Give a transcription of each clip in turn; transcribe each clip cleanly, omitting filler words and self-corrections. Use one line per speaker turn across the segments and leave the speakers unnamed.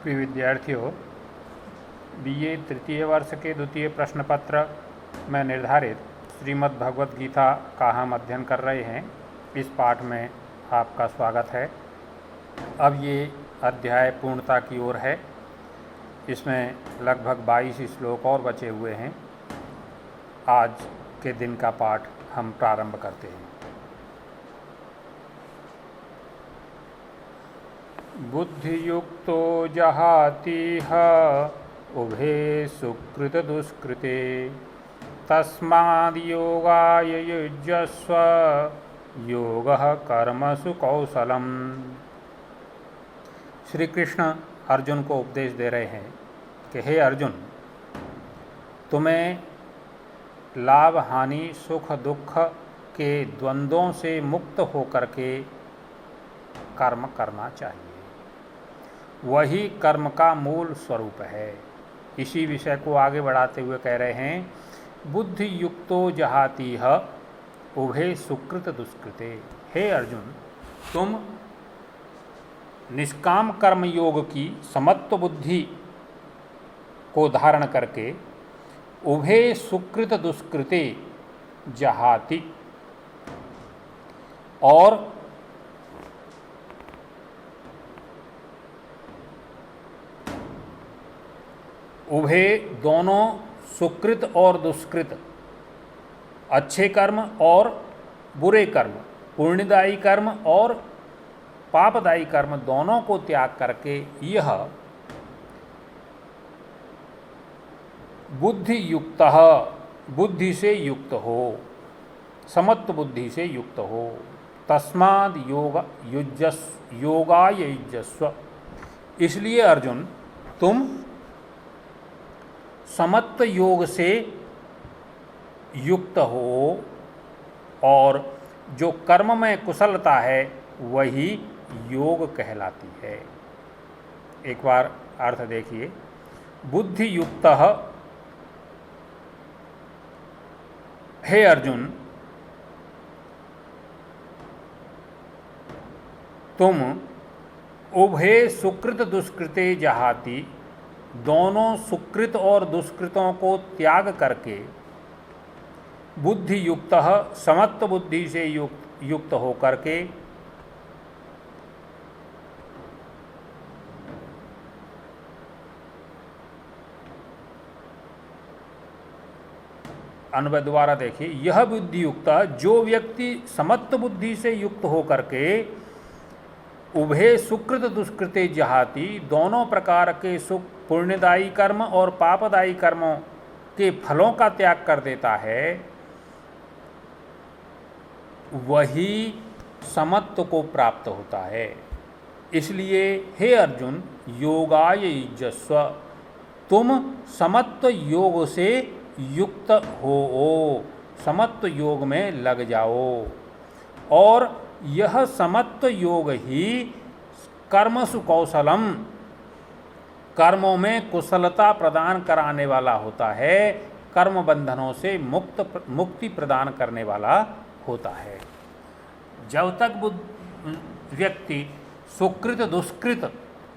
प्रिय विद्यार्थियों, बीए तृतीय वर्ष के द्वितीय प्रश्न पत्र में निर्धारित श्रीमद् भगवद गीता का हम अध्ययन कर रहे हैं। इस पाठ में आपका स्वागत है। अब ये अध्याय पूर्णता की ओर है। इसमें लगभग 22 श्लोक और बचे हुए हैं। आज के दिन का पाठ हम प्रारंभ करते हैं। बुद्धियुक्तो जहातीह उभे सुकृत दुष्कृते तस्माद् योगाय युज्यस्व योगः कर्मसु कौशलम्। श्री कृष्ण अर्जुन को उपदेश दे रहे हैं कि हे अर्जुन, तुम्हें लाभ हानि सुख दुख के द्वंद्वों से मुक्त होकर के कर्म करना चाहिए। वही कर्म का मूल स्वरूप है। इसी विषय को आगे बढ़ाते हुए कह रहे हैं, बुद्धि युक्तो जहातीह उभे सुकृत दुष्कृते। हे अर्जुन, तुम निष्काम कर्म योग की समत्व बुद्धि को धारण करके उभे सुकृत दुष्कृते जहाति और उभे दोनों सुकृत और दुष्कृत, अच्छे कर्म और बुरे कर्म, पुण्यदायी कर्म और पापदायी कर्म दोनों को त्याग करके यह बुद्धि युक्त बुद्धि से युक्त हो, समत्व बुद्धि से युक्त हो। तस्माद् योगाय युज्यस्व। इसलिए अर्जुन, तुम समत्व योग से युक्त हो और जो कर्म में कुशलता है वही योग कहलाती है। एक बार अर्थ देखिए। बुद्धि युक्त, हे अर्जुन, तुम उभे सुकृत दुष्कृते जहाति, दोनों सुकृत और दुष्कृतों को त्याग करके बुद्धि युक्त समत्व बुद्धि से युक्त होकर के अन्वय द्वारा देखिए। यह बुद्धि युक्त, जो व्यक्ति समत्व बुद्धि से युक्त होकर के उभे सुकृत दुष्कृते जहाति, दोनों प्रकार के सुख पुण्यदायी कर्म और पापदायी कर्मों के फलों का त्याग कर देता है, वही समत्व को प्राप्त होता है। इसलिए हे अर्जुन, योगाय युज्यस्व, तुम समत्व योग से युक्त हो, समत्व योग में लग जाओ। और यह समत्व योग ही कर्मसु कौशलम, कर्मों में कुशलता प्रदान कराने वाला होता है, कर्म बंधनों से मुक्ति प्रदान करने वाला होता है। जब तक व्यक्ति सुकृत दुष्कृत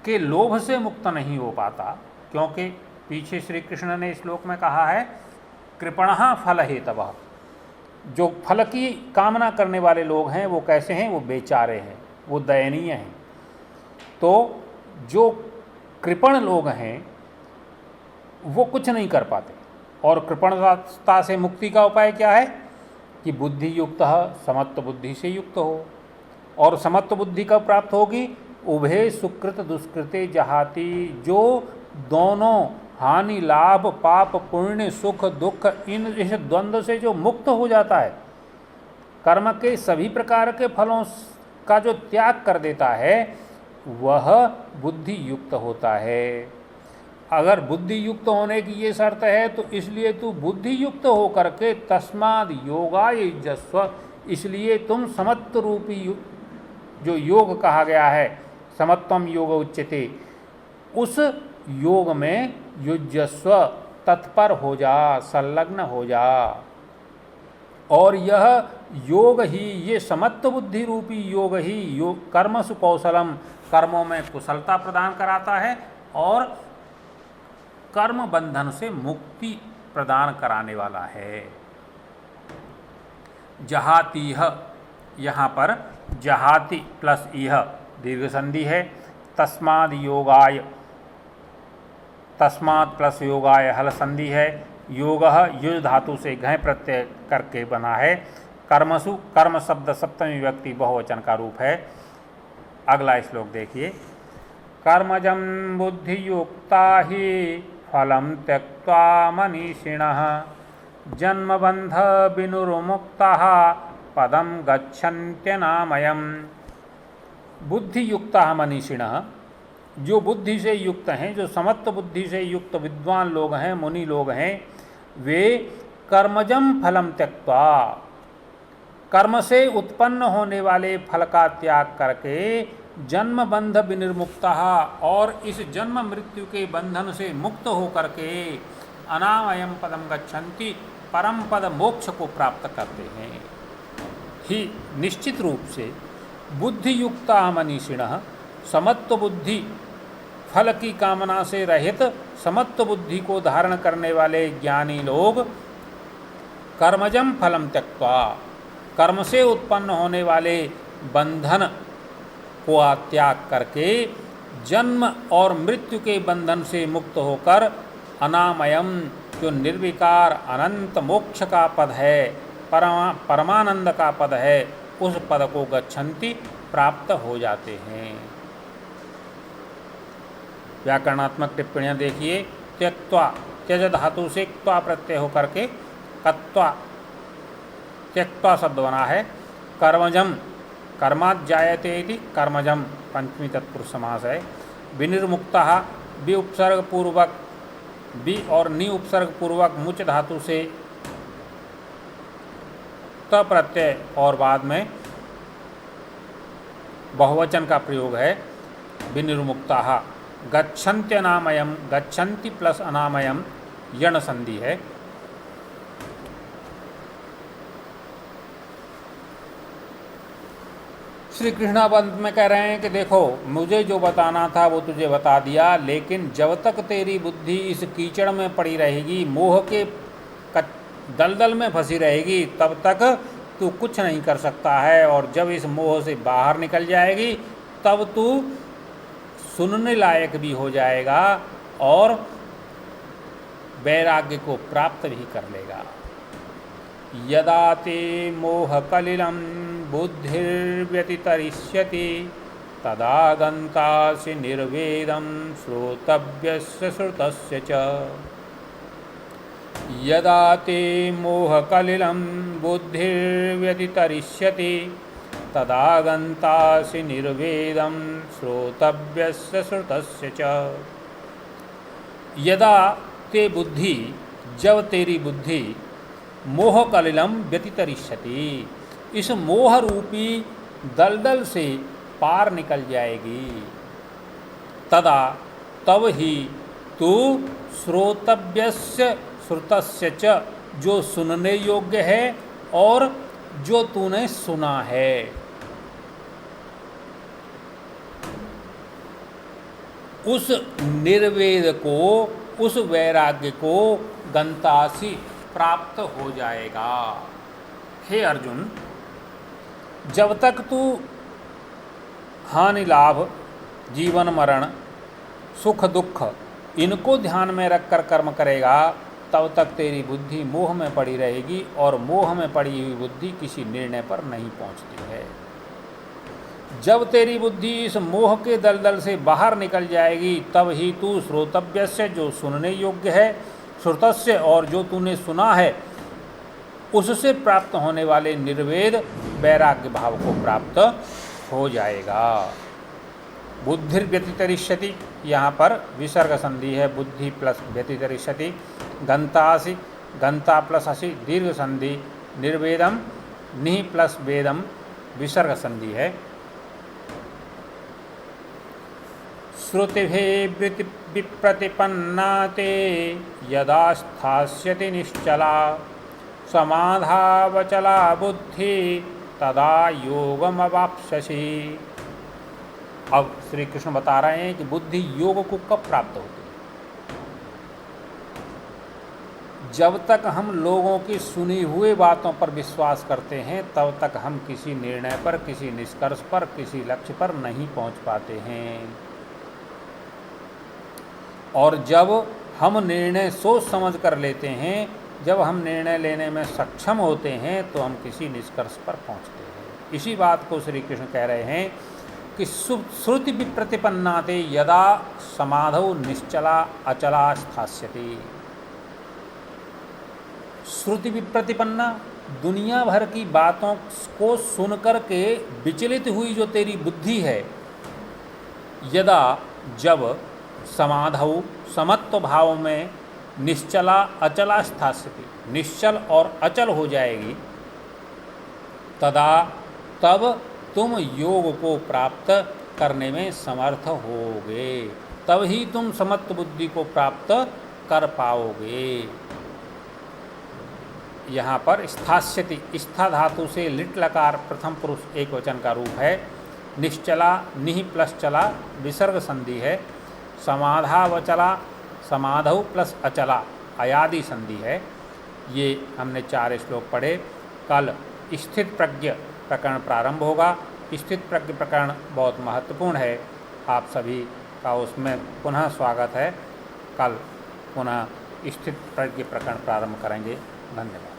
के लोभ से मुक्त नहीं हो पाता, क्योंकि पीछे श्री कृष्ण ने श्लोक में कहा है, कृपणः फल हेतवः, जो फल की कामना करने वाले लोग हैं वो कैसे हैं? वो बेचारे हैं, वो दयनीय हैं। तो जो कृपण लोग हैं वो कुछ नहीं कर पाते। और कृपणता से मुक्ति का उपाय क्या है? कि बुद्धि युक्त समत्व बुद्धि से युक्त हो। और समत्व बुद्धि कब प्राप्त होगी? उभे सुकृत दुष्कृते जहाति, जो दोनों हानि लाभ पाप पुण्य सुख दुख इस द्वंद्व से जो मुक्त हो जाता है, कर्म के सभी प्रकार के फलों का जो त्याग कर देता है, वह बुद्धि युक्त होता है। अगर बुद्धि युक्त होने की ये शर्त है तो इसलिए तू बुद्धि युक्त होकर के तस्माद् योगाय युज्यस्व, इसलिए तुम समत्व रूपी जो योग कहा गया है, समत्वम योग उच्यते, उस योग में युज्यस्व, तत्पर हो जा, संलग्न हो जा। और यह योग ही, ये समत्व बुद्धि रूपी योग ही कर्मसु कौशलम, कर्मों में कुशलता प्रदान कराता है और कर्म बंधन से मुक्ति प्रदान कराने वाला है। जहातीह, यहाँ पर जहाति प्लस इह दीर्घ संधि है। तस्माद योगाय, तस्मात् प्लस योगाय हल संधि है। योगः युज धातु से घय प्रत्यय करके बना है। कर्मसु, कर्म शब्द सप्तमी व्यक्ति बहुवचन का रूप है। अगला श्लोक देखिए। कर्मजं बुद्धियुक्ता हि फलं त्यक्त्वा मनीषिणः जन्मबंध विनुर्मुक्तः पदं गच्छन्त्यनामयम्। बुद्धियुक्ता मनीषिणः, जो बुद्धि से युक्त हैं, जो समत्व बुद्धि से युक्त विद्वान लोग हैं, मुनि लोग हैं, वे कर्मजम फलम त्यक्त्वा, कर्म से उत्पन्न होने वाले फल का त्याग करके जन्म बंध विनिर्मुक्तः, और इस जन्म मृत्यु के बंधन से मुक्त होकर के अनामयम पदम गच्छन्ति, परम पद मोक्ष को प्राप्त करते हैं। ही निश्चित रूप से बुद्धियुक्ता मनीषिणः, समत्व बुद्धि, फल की कामना से रहित समत्व बुद्धि को धारण करने वाले ज्ञानी लोग कर्मजम फलम त्यक्त्वा, कर्म से उत्पन्न होने वाले बंधन को त्याग करके जन्म और मृत्यु के बंधन से मुक्त होकर अनामयम, जो निर्विकार अनंत मोक्ष का पद है, परमानंद का पद है, उस पद को गच्छन्ति, प्राप्त हो जाते हैं। व्याकरणात्मक टिप्पणियाँ देखिए। त्यक्त्वा, त्यज धातु से क्त्वा प्रत्यय होकर के कत्वा, त्यक्त्वा शब्द बना है। कर्मजम, कर्मात् जायते इति कर्मजम पंचमी तत्पुरुष समास है। विनिर्मुक्तः, बि उपसर्ग पूर्वक, बि और नि उपसर्ग पूर्वक मुच धातु से त प्रत्यय और बाद में बहुवचन का प्रयोग है। विनिर्मुक्तः। गच्छन्ति अनामयम, गच्छन्ति प्लस अनामयम यण संधि है। श्री कृष्णाबंध में कह रहे हैं कि देखो, मुझे जो बताना था वो तुझे बता दिया, लेकिन जब तक तेरी बुद्धि इस कीचड़ में पड़ी रहेगी, मोह के दलदल में फंसी रहेगी, तब तक तू कुछ नहीं कर सकता है। और जब इस मोह से बाहर निकल जाएगी, तब तू सुनने लायक भी हो जाएगा और वैराग्य को प्राप्त भी कर लेगा। यदा ते मोह कलिलं बुद्धिर्व्यतितरिष्यति तदा गन्तासि निर्वेदं श्रोतव्यस्य श्रुतस्य च। यदा ते मोह कलिलं बुद्धिर्व्यतितरिष्यति तदा गन्तासि निर्वेदं श्रोतव्यस्य श्रुतस्य च। यदा ते बुद्धि, जब तेरी बुद्धि मोह कलिलम व्यतितरिष्यति, इस मोह रूपी दलदल से पार निकल जाएगी, तदा तब ही तू श्रोतव्यस्य श्रुतस्य च, जो सुनने योग्य है और जो तूने सुना है, उस निर्वेद को, उस वैराग्य को गंतासी प्राप्त हो जाएगा। हे अर्जुन, जब तक तू हानि लाभ, जीवन मरण, सुख दुख, इनको ध्यान में रखकर कर्म करेगा, तब तक तेरी बुद्धि मोह में पड़ी रहेगी और मोह में पड़ी हुई बुद्धि किसी निर्णय पर नहीं पहुंचती है। जब तेरी बुद्धि इस मोह के दलदल से बाहर निकल जाएगी, तब ही तू श्रोतव्यस्य, जो सुनने योग्य है, श्रुतस्य, और जो तूने सुना है, उससे प्राप्त होने वाले निर्वेद वैराग्य भाव को प्राप्त हो जाएगा। बुद्धिर व्यतितरिष्यति, यहाँ पर विसर्ग संधि है, बुद्धि प्लस व्यतितरिष्यति। गंतासि, गंता प्लस असि दीर्घ संधि। निर्वेदम, नि प्लस वेदम विसर्ग संधि है। श्रुतिभिः विप्रतिपन्ना ते यदा स्थास्यति निश्चला समाधावचला बुद्धि तदा योगमवाप्स्यसि। अब श्री कृष्ण बता रहे हैं कि बुद्धि योग को कब प्राप्त होती है। जब तक हम लोगों की सुनी हुई बातों पर विश्वास करते हैं तब तक हम किसी निर्णय पर, किसी निष्कर्ष पर, किसी लक्ष्य पर नहीं पहुंच पाते हैं। और जब हम निर्णय सोच समझ कर लेते हैं, जब हम निर्णय लेने में सक्षम होते हैं तो हम किसी निष्कर्ष पर पहुंचते हैं। इसी बात को श्री कृष्ण कह रहे हैं कि श्रुति विप्रतिपन्नाते यदा समाधौ निश्चला अचला स्थास्यति। श्रुति विप्रतिपन्ना, दुनिया भर की बातों को सुनकर के विचलित हुई जो तेरी बुद्धि है, यदा जब समाधौ समत्व भाव में निश्चला अचला स्थास्यति, निश्चल और अचल हो जाएगी, तदा तब तुम योग को प्राप्त करने में समर्थ होगे, तब ही तुम समत्व बुद्धि को प्राप्त कर पाओगे। यहाँ पर स्थास्यति, स्था धातु से लिट लकार प्रथम पुरुष एक वचन का रूप है। निश्चला निह प्लस चला विसर्ग संधि है। समाधावचला समाधौ प्लस अचला अयादि संधि है। ये हमने 4 श्लोक पढ़े। कल स्थित प्रज्ञ प्रकरण प्रारंभ होगा। स्थित प्रज्ञ प्रकरण बहुत महत्वपूर्ण है, आप सभी का उसमें पुनः स्वागत है। कल पुनः स्थित प्रज्ञ प्रकरण प्रारंभ करेंगे। धन्यवाद।